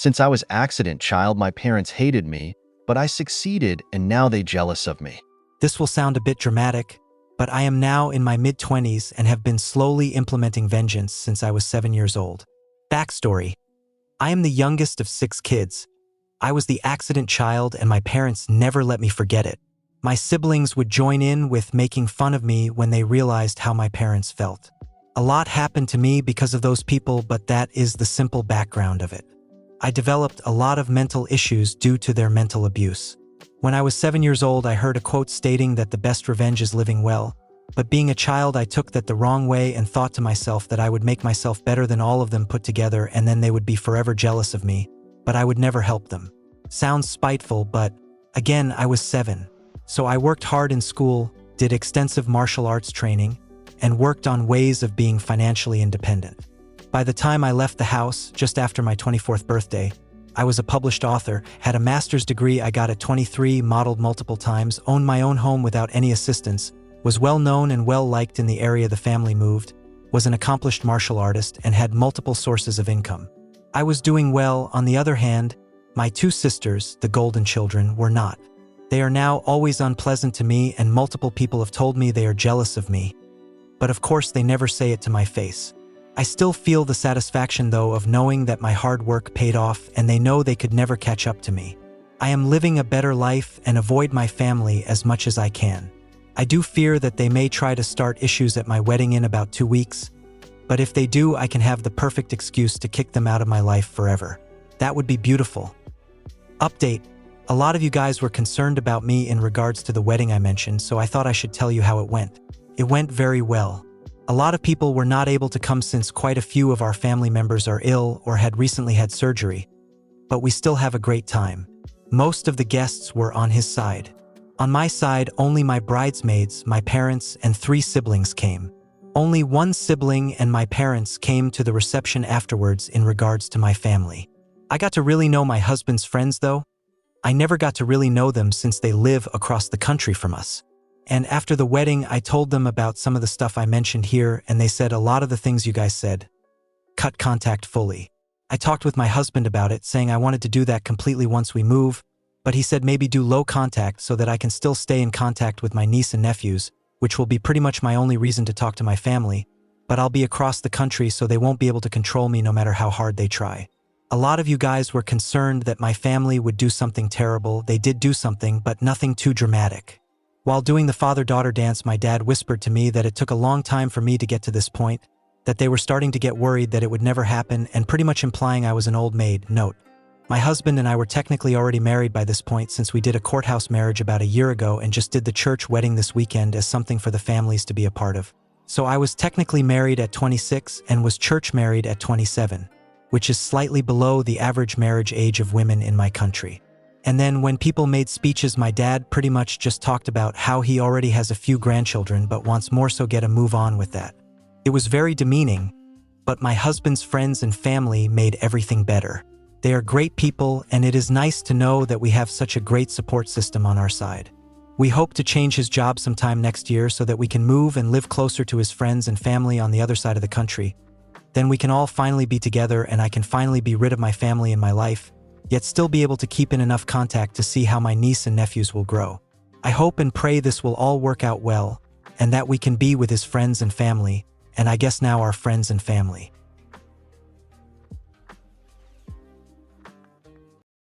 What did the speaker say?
Since I was accident child, my parents hated me, but I succeeded and now they jealous of me. This will sound a bit dramatic, but I am now in my mid-20s and have been slowly implementing vengeance since I was 7 years old. Backstory: I am the youngest of 6 kids. I was the accident child and my parents never let me forget it. My siblings would join in with making fun of me when they realized how my parents felt. A lot happened to me because of those people, but that is the simple background of it. I developed a lot of mental issues due to their mental abuse. When I was 7 years old, I heard a quote stating that the best revenge is living well, but being a child, I took that the wrong way and thought to myself that I would make myself better than all of them put together and then they would be forever jealous of me, but I would never help them. Sounds spiteful, but again, I was 7. So I worked hard in school, did extensive martial arts training, and worked on ways of being financially independent. By the time I left the house, just after my 24th birthday, I was a published author, had a master's degree I got at 23, modeled multiple times, owned my own home without any assistance, was well known and well liked in the area the family moved, was an accomplished martial artist, and had multiple sources of income. I was doing well. On the other hand, my 2 sisters, the golden children, were not. They are now always unpleasant to me and multiple people have told me they are jealous of me. But of course they never say it to my face. I still feel the satisfaction though of knowing that my hard work paid off and they know they could never catch up to me. I am living a better life and avoid my family as much as I can. I do fear that they may try to start issues at my wedding in about 2 weeks, but if they do, I can have the perfect excuse to kick them out of my life forever. That would be beautiful. Update: a lot of you guys were concerned about me in regards to the wedding I mentioned, so I thought I should tell you how it went. It went very well. A lot of people were not able to come since quite a few of our family members are ill or had recently had surgery, but we still have a great time. Most of the guests were on his side. On my side, only my bridesmaids, my parents, and 3 siblings came. Only 1 sibling and my parents came to the reception afterwards in regards to my family. I got to really know my husband's friends though. I never got to really know them since they live across the country from us. And after the wedding, I told them about some of the stuff I mentioned here, and they said a lot of the things you guys said. Cut contact fully. I talked with my husband about it, saying I wanted to do that completely once we move, but he said maybe do low contact so that I can still stay in contact with my niece and nephews, which will be pretty much my only reason to talk to my family, but I'll be across the country so they won't be able to control me no matter how hard they try. A lot of you guys were concerned that my family would do something terrible. They did do something, but nothing too dramatic. While doing the father-daughter dance, my dad whispered to me that it took a long time for me to get to this point, that they were starting to get worried that it would never happen, and pretty much implying I was an old maid. Note: my husband and I were technically already married by this point since we did a courthouse marriage about a year ago and just did the church wedding this weekend as something for the families to be a part of. So I was technically married at 26 and was church married at 27, which is slightly below the average marriage age of women in my country. And then when people made speeches, my dad pretty much just talked about how he already has a few grandchildren but wants more, so get a move on with that. It was very demeaning, but my husband's friends and family made everything better. They are great people, and it is nice to know that we have such a great support system on our side. We hope to change his job sometime next year so that we can move and live closer to his friends and family on the other side of the country. Then we can all finally be together and I can finally be rid of my family in my life, yet still be able to keep in enough contact to see how my niece and nephews will grow. I hope and pray this will all work out well, and that we can be with his friends and family, and I guess now our friends and family.